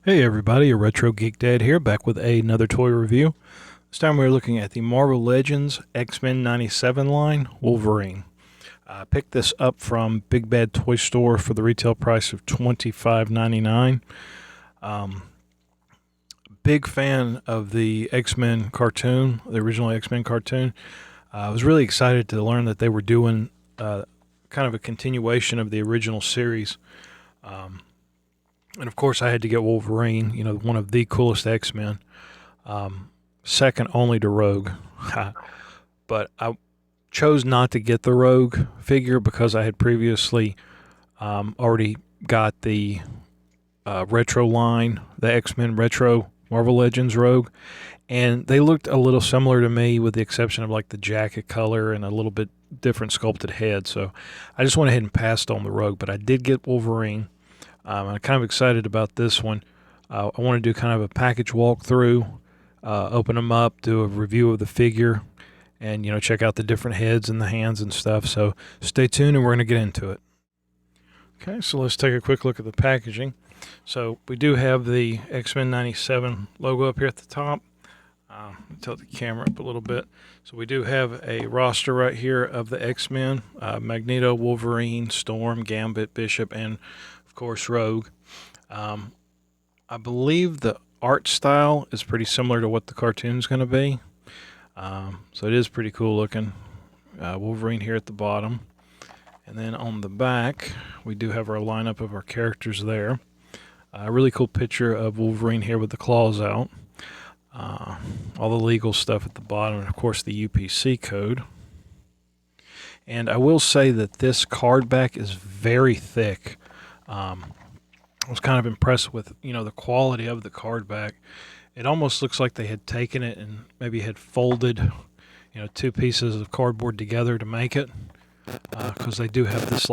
Hey everybody, a Retro Geek Dad here, back with another toy review. This time we're looking at the Marvel Legends X-Men 97 line, Wolverine. I picked this up from Big Bad Toy Store for the retail price of $25.99. Big fan of the X-Men cartoon, the original X-Men cartoon. I was really excited to learn that they were doing kind of a continuation of the original series. And of course, I had to get Wolverine, one of the coolest X-Men, second only to Rogue. But I chose not to get the Rogue figure because I had previously already got the retro line, the X-Men retro Marvel Legends Rogue, and they looked a little similar to me with the exception of like the jacket color and a little bit different sculpted head. So I just went ahead and passed on the Rogue, but I did get Wolverine. I'm kind of excited about this one. I want to do kind of a package walkthrough, open them up, do a review of the figure, and check out the different heads and the hands and stuff. So stay tuned, and we're going to get into it. Okay, so let's take a quick look at the packaging. So we do have the X-Men 97 logo up here at the top. Tilt the camera up a little bit. So we do have a roster right here of the X-Men: Magneto, Wolverine, Storm, Gambit, Bishop, and of course Rogue. I believe the art style is pretty similar to what the cartoon's going to be. So it is pretty cool looking. Wolverine here at the bottom. And then on the back, we do have our lineup of our characters there. A really cool picture of Wolverine here with the claws out. All the legal stuff at the bottom, and of course the UPC code. And I will say that this card back is very thick. I was kind of impressed with the quality of the card back. It almost looks like they had taken it and maybe had folded two pieces of cardboard together to make it, because they do have this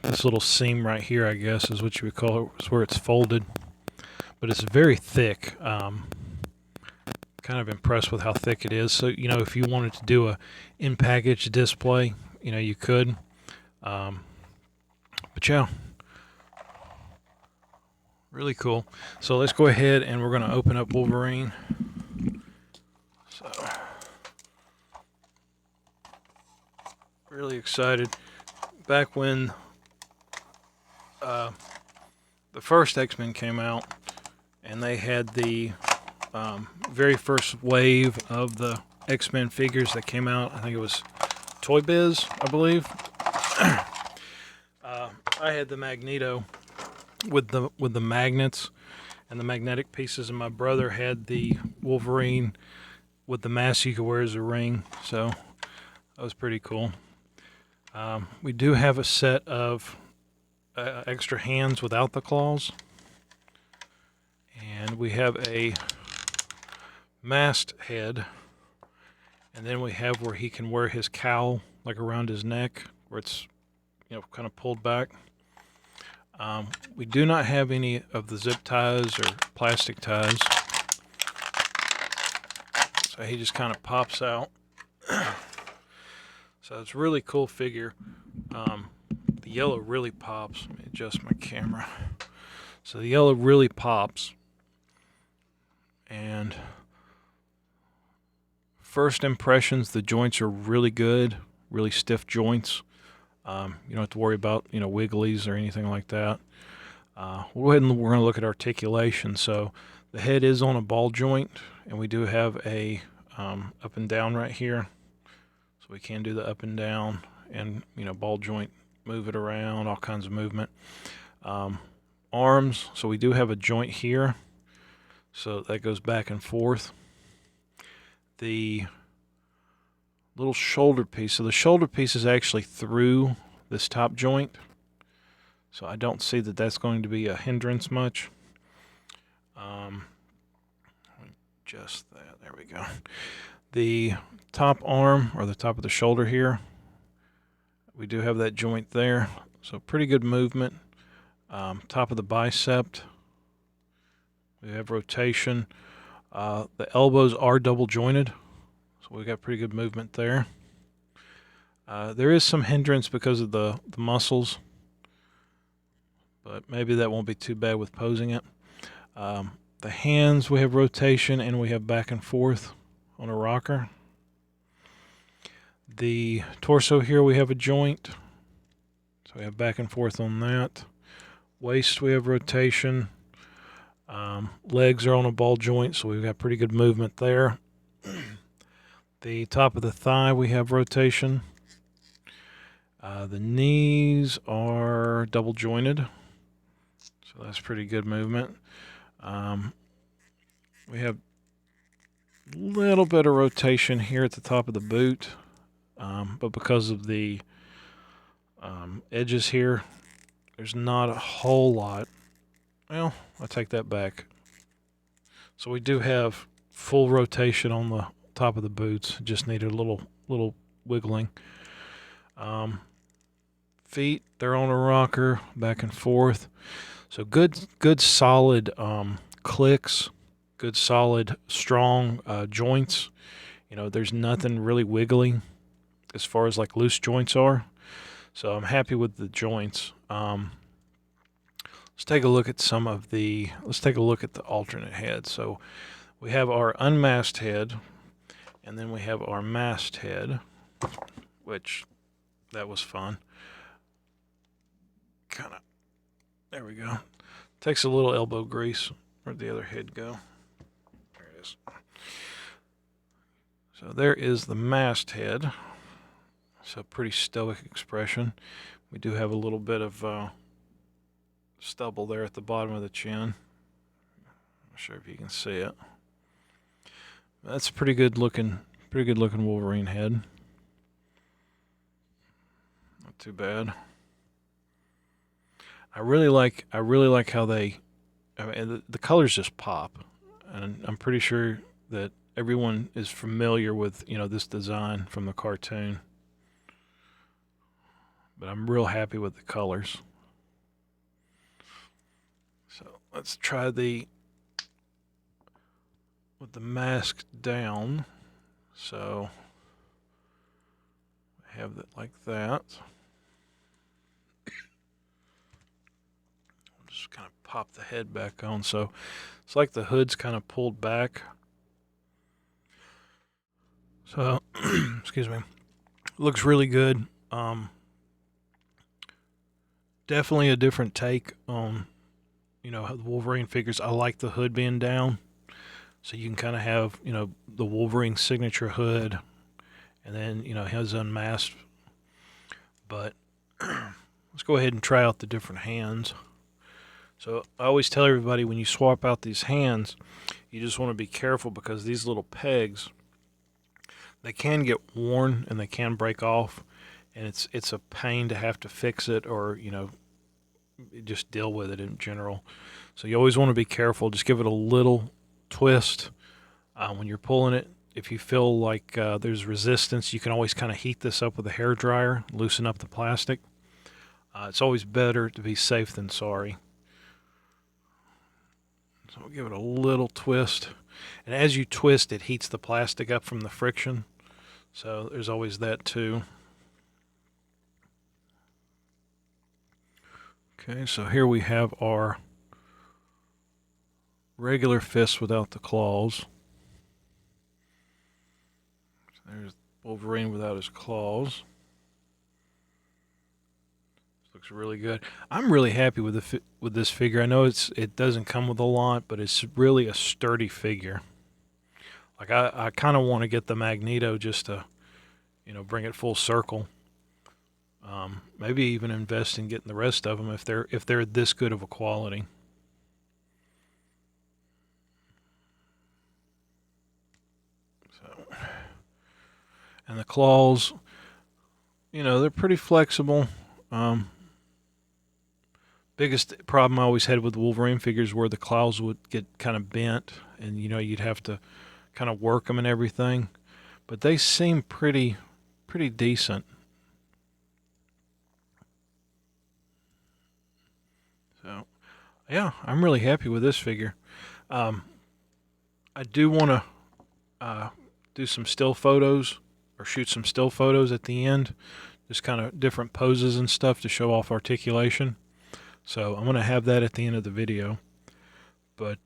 this little seam right here, I guess is what you would call it, is where it's folded. But it's very thick. Kind of impressed with how thick it is. So if you wanted to do a in-package display, you could. But yeah, really cool. So let's go ahead and we're going to open up Wolverine. So really excited. Back when the first X-Men came out, and they had the very first wave of the X-Men figures that came out. I think it was Toy Biz, I believe. I had the Magneto with the magnets and the magnetic pieces, and my brother had the Wolverine with the mask you could wear as a ring. So that was pretty cool. We do have a set of extra hands without the claws. And we have a masked head. And then we have where he can wear his cowl like around his neck, where it's kind of pulled back. We do not have any of the zip ties or plastic ties. So he just kind of pops out. So it's a really cool figure. The yellow really pops. Let me adjust my camera. So the yellow really pops. And first impressions, the joints are really good, really stiff joints. You don't have to worry about wigglies or anything like that. We'll go ahead and we're going to look at articulation. So the head is on a ball joint, and we do have a up and down right here. So we can do the up and down and ball joint, move it around, all kinds of movement. Arms, so we do have a joint here. So that goes back and forth. The little shoulder piece. So the shoulder piece is actually through this top joint. So I don't see that that's going to be a hindrance much. Just that. There we go. The top arm, or the top of the shoulder here, we do have that joint there. So pretty good movement. Top of the bicep, we have rotation. The elbows are double jointed, so we got pretty good movement there. There is some hindrance because of the muscles, but maybe that won't be too bad with posing it. The hands, we have rotation and we have back and forth on a rocker. The torso here, we have a joint, so we have back and forth on that. Waist, we have rotation. Legs are on a ball joint, so we've got pretty good movement there. The top of the thigh, we have rotation. The knees are double jointed, so that's pretty good movement. We have a little bit of rotation here at the top of the boot, but because of the edges here, there's not a whole lot. Well, I take that back. So we do have full rotation on the top of the boots. Just needed a little wiggling. Feet, they're on a rocker, back and forth. So good solid clicks, good solid strong joints. You know, there's nothing really wiggly as far as like loose joints are. So I'm happy with the joints. Let's take a look at let's take a look at the alternate head. So we have our unmasked head, and then we have our masked head, which that was fun. There we go. Takes a little elbow grease. Where'd the other head go? There it is. So there is the masked head. So pretty stoic expression. We do have a little bit of stubble there at the bottom of the chin. I'm not sure if you can see it. That's a pretty good looking Wolverine head. Not too bad. I really like how the colors just pop, and I'm pretty sure that everyone is familiar with this design from the cartoon. But I'm real happy with the colors. So let's try with the mask down. So I have it like that. Just kind of pop the head back on. So it's like the hood's kind of pulled back. So, excuse me. Looks really good. Definitely a different take on, the Wolverine figures. I like the hood being down. So you can kind of have, the Wolverine signature hood, and then, his unmasked. But let's go ahead and try out the different hands. So I always tell everybody when you swap out these hands, you just want to be careful because these little pegs, they can get worn and they can break off, and it's a pain to have to fix it or just deal with it in general. So you always want to be careful. Just give it a little twist when you're pulling it. If you feel like there's resistance, you can always kind of heat this up with a hair dryer, loosen up the plastic. It's always better to be safe than sorry. So we'll give it a little twist. And as you twist, it heats the plastic up from the friction. So there's always that too. Okay, so here we have our regular fist without the claws. So there's Wolverine without his claws. Looks really good. I'm really happy with this figure. I know it doesn't come with a lot, but it's really a sturdy figure. Like I kind of want to get the Magneto just to, bring it full circle. Maybe even invest in getting the rest of them if they're this good of a quality. So, and the claws, they're pretty flexible. Biggest problem I always had with Wolverine figures were the claws would get kind of bent, and you'd have to kind of work them and everything. But they seem pretty decent. So, yeah, I'm really happy with this figure. I do want to do some still photos or shoot some still photos at the end, just kind of different poses and stuff to show off articulation. So I'm going to have that at the end of the video. But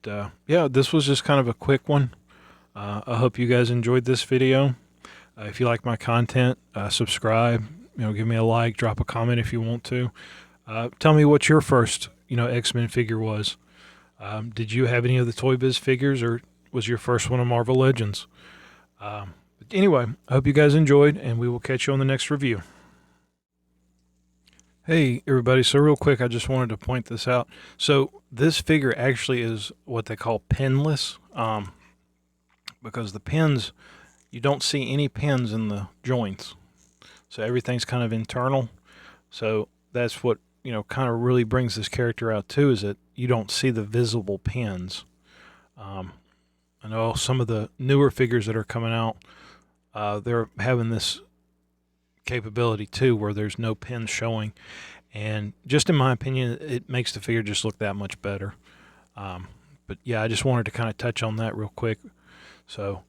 yeah, this was just kind of a quick one. I hope you guys enjoyed this video. If you like my content, subscribe, give me a like, drop a comment if you want to. Tell me what your first, X-Men figure was. Did you have any of the Toy Biz figures, or was your first one a Marvel Legends? But anyway, I hope you guys enjoyed, and we will catch you on the next review. Hey, everybody. So real quick, I just wanted to point this out. So this figure actually is what they call pinless, because the pins, you don't see any pins in the joints. So everything's kind of internal. So that's what, kind of really brings this character out too, is that you don't see the visible pins. I know some of the newer figures that are coming out, they're having this capability too, where there's no pins showing. And just in my opinion, it makes the figure just look that much better. But yeah, I just wanted to kind of touch on that real quick. So